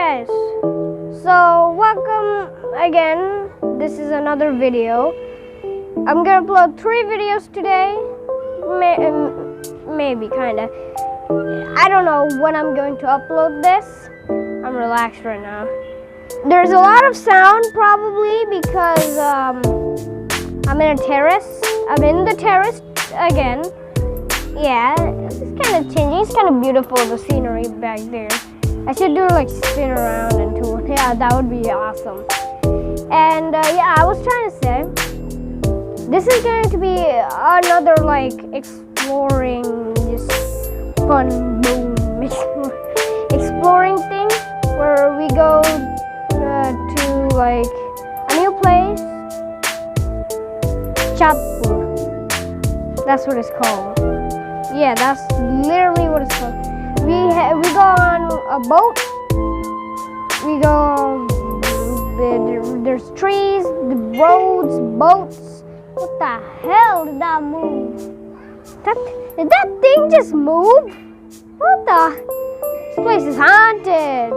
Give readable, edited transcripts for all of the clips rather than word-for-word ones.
guys, so welcome again. This is another video. I'm gonna upload 3 videos today. Maybe kinda. I don't know when I'm going to upload this. I'm relaxed right now. There's a lot of sound probably because I'm in a terrace. I'm in the terrace again. Yeah, it's kind of changing. It's kind of beautiful, the scenery back there. I should do like spin around and tour. Yeah, that would be awesome. And yeah, I was trying to say, this is going to be another like exploring, just fun, boom, exploring thing where we go to like a new place, Chadpur. That's what it's called. Yeah, that's literally what it's called. We go on a boat. We go. There's trees, the roads, boats. What the hell did that move? Did that thing just move? What the? This place is haunted.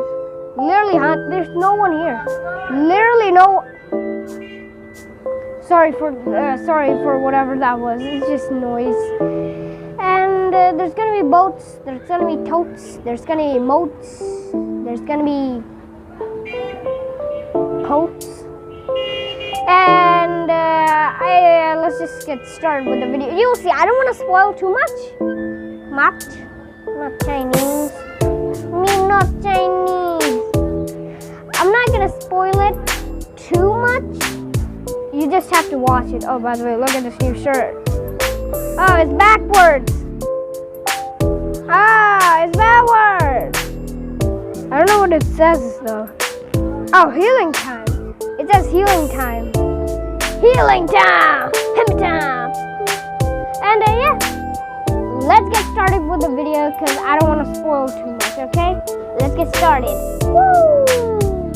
Literally haunted. There's no one here. Literally no. Sorry for whatever that was. It's just noise. And there's gonna be boats, there's gonna be totes, there's gonna be moats, there's gonna be coats. And let's just get started with the video. You'll see, I don't want to spoil too much. Not Chinese. Me not Chinese. I'm not gonna spoil it too much. You just have to watch it. Oh, by the way, look at this new shirt. Oh, it's backwards. It's backwards. I don't know what it says though. Oh, healing time. It says healing time. Healing time. Happy time. And yeah, let's get started with the video because I don't want to spoil too much, okay? Let's get started. Woo!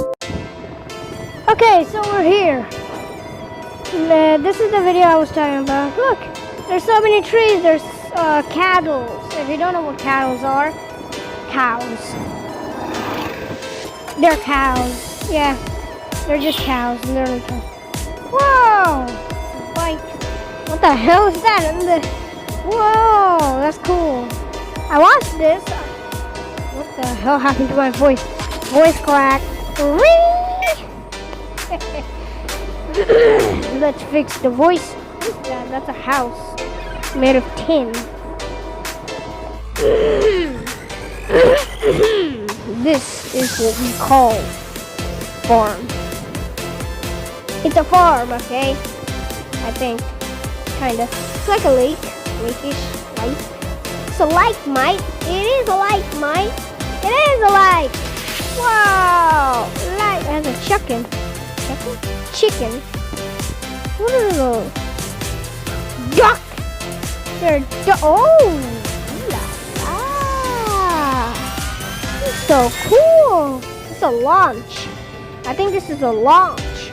Okay, so we're here. This is the video I was talking about. Look. There's so many trees. There's cattle. If you don't know what cattle are, cows. They're cows. Yeah, they're just cows. Literally cows. Whoa! Bike. What the hell is that? Whoa! That's cool. I watched this. What the hell happened to my voice? Voice crack. Let's fix the voice. Yeah, that's a house made of tin. This is what we call farm. It's a farm, okay? I think, kinda. It's like a lake, lakeish, light. It's a lake, mate. It is a lake, mate. It is a lake. Wow, lake. There's a chicken. Chicken. What are those? Duck! They're this is so cool! It's a launch. I think this is a launch.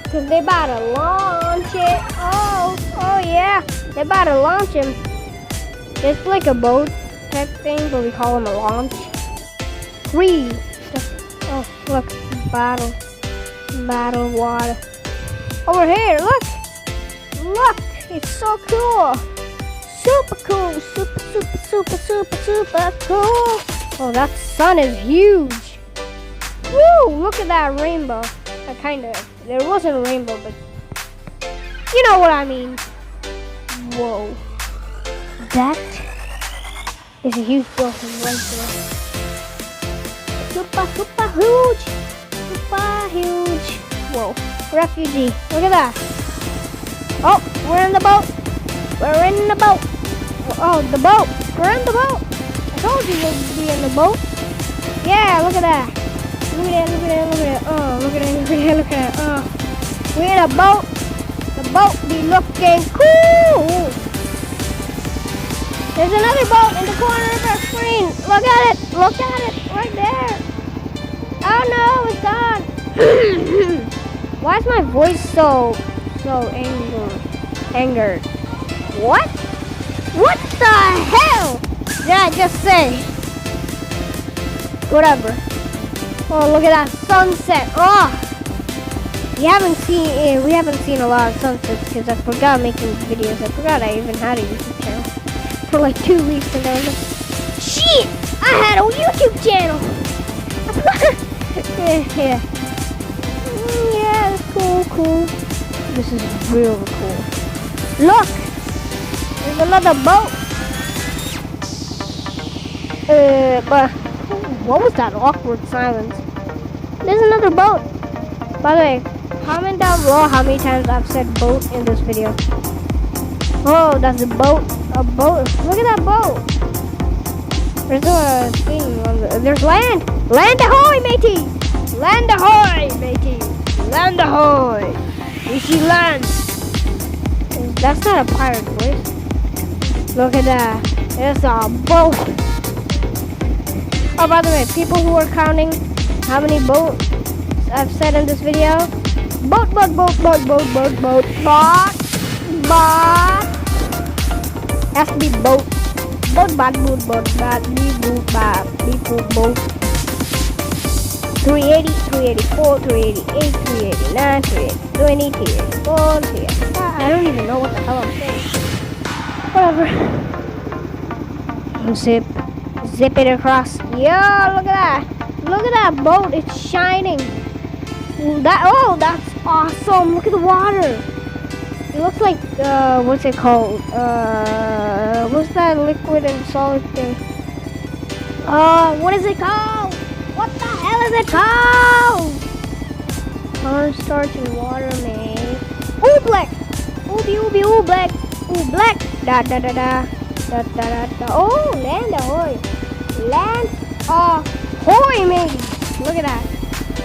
Because they about to launch it. Oh yeah. They about to launch him. It's like a boat type thing, but we call him a launch. 3. Oh, look. Battle water. Over here, look! Look! It's so cool! Super cool! Super cool! Oh, that sun is huge! Woo! Look at that rainbow. There wasn't a rainbow, but you know what I mean. Whoa. That is a huge building right there. Super huge! Super huge! Whoa. Refugee. Look at that. Oh, we're in the boat. We're in the boat. Oh, the boat. We're in the boat. I told you we'd be in the boat. Yeah, look at that. Look at that. Oh, look at that. Oh, we're in a boat. The boat be looking cool. There's another boat in the corner of our screen. Look at it. Look at it. Right there. Oh no, it's gone. Why is my voice so angered? What? What the hell did I just say? Whatever. Oh, look at that sunset. Oh, we haven't seen a lot of sunsets because I forgot making videos. I forgot I even had a YouTube channel for like 2 weeks, and I was like, shit, I had a YouTube channel. Yeah, it's cool. This is real cool. Look, there's another boat. But what was that awkward silence? There's another boat. By the way, comment down below how many times I've said boat in this video. Oh, that's a boat. A boat. Look at that boat. There's a thing on there's land. Land ahoy, matey. Land ahoy, matey. Land ahoy. We see land. That's not a pirate voice. Look at that. It's a boat. Oh, by the way, people who are counting how many boats I've said in this video. Boat. Has to be boat. Boat. 380, 384, 388, 389, 320, 384, 385. I don't even know what the hell I'm saying. Whatever. Zip it across. Yeah, look at that. Look at that boat. It's shining. That's awesome. Look at the water. It looks like, what's it called? What's that liquid and solid thing? What is it called? What the hell is it called? Cornstarch and water made. Ooh, black. Ooh, black. Ooh, black. Da. Oh, land ahoy. Land ahoy, mate. Look at that.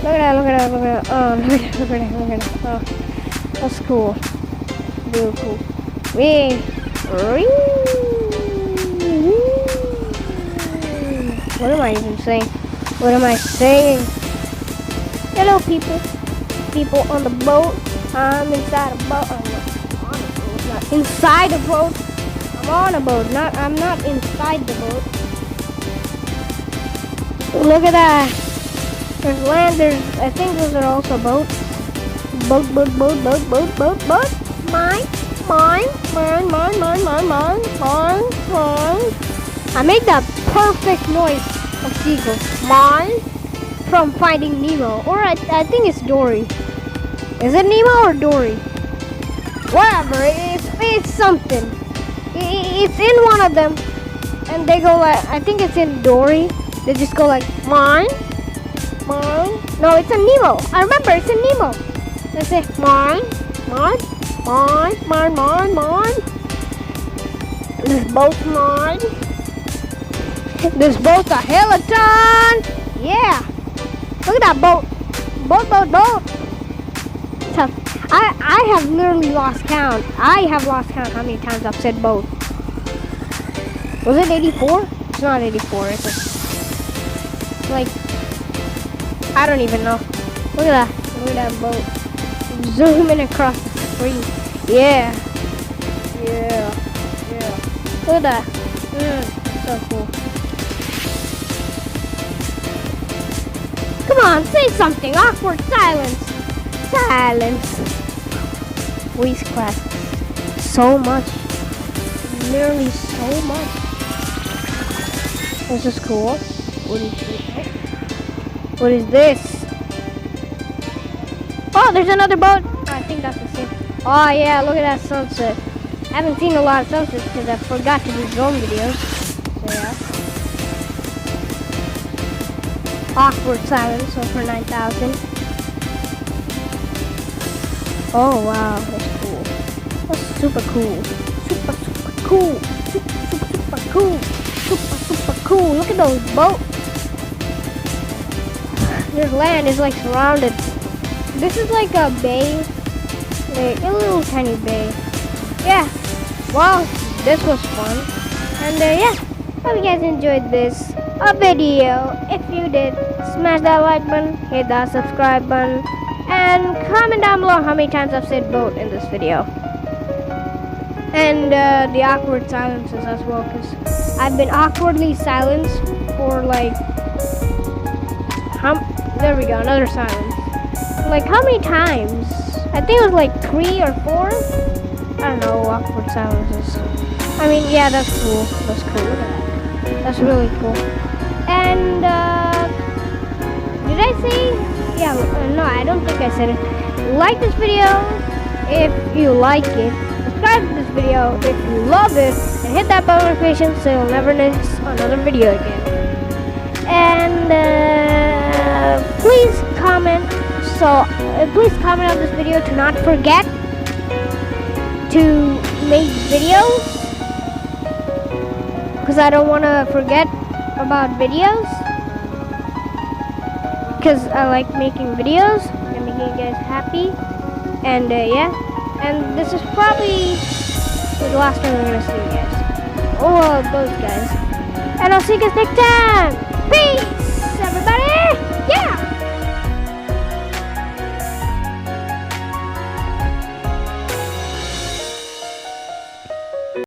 Oh, look at that. Oh, that's cool. Real cool. What am I even saying? What am I saying? Hello, people. People on the boat. I'm inside a boat. I'm not on a boat. Not inside a boat. I'm on a boat. I'm not inside the boat. Look at that. There's land. I think those are also boats. Boat. Mine. I made that perfect noise of seagulls. Mine. From Finding Nemo. Or I think it's Dory. Is it Nemo or Dory? Whatever. It's something. It's in one of them. And they go like, I think it's in Dory. They just go like, mine. No, it's a Nemo. I remember, it's a Nemo. They say, mine. This boat's mine. This boat's a Heliton. Yeah. Look at that boat. Boat. I have literally lost count. I have lost count how many times I've said boat. Was it 84? It's not 84. It's like, I don't even know. Look at that. Look at that boat. Zooming across the screen. Yeah. Look at that. So cool. Come on, say something. Awkward silence. Voice crack. So much. Literally so much. This is cool. What is this? Oh, there's another boat. I think that's the same. Oh yeah, look at that sunset. I haven't seen a lot of sunsets because I forgot to do drone videos. So yeah. Awkward silence over 9,000. Oh wow, that's cool. That's super cool. Super cool. Look at those boats. There's land. It's like surrounded. This is like a bay. Like a little tiny bay. Yeah. Well, this was fun. And yeah. Hope you guys enjoyed this video. If you did, smash that like button, hit that subscribe button, and comment down below how many times I've said boat in this video. And the awkward silences as well, because I've been awkwardly silenced for like There we go, another silence. Like, how many times? I think it was like 3 or 4. I don't know, awkward silences. I mean, yeah, that's cool. That's cool. Look at that. That's really cool. And, did I say? Yeah, no, I don't think I said it. Like this video if you like it. Subscribe to this video if you love it. And hit that bell notification so you'll never miss another video again. And, please comment. Please comment on this video to not forget to make videos, because I don't want to forget about videos, because I like making videos and making you guys happy. And yeah, and this is probably the last time I'm gonna see you guys, or those guys, and I'll see you guys next time. Peace.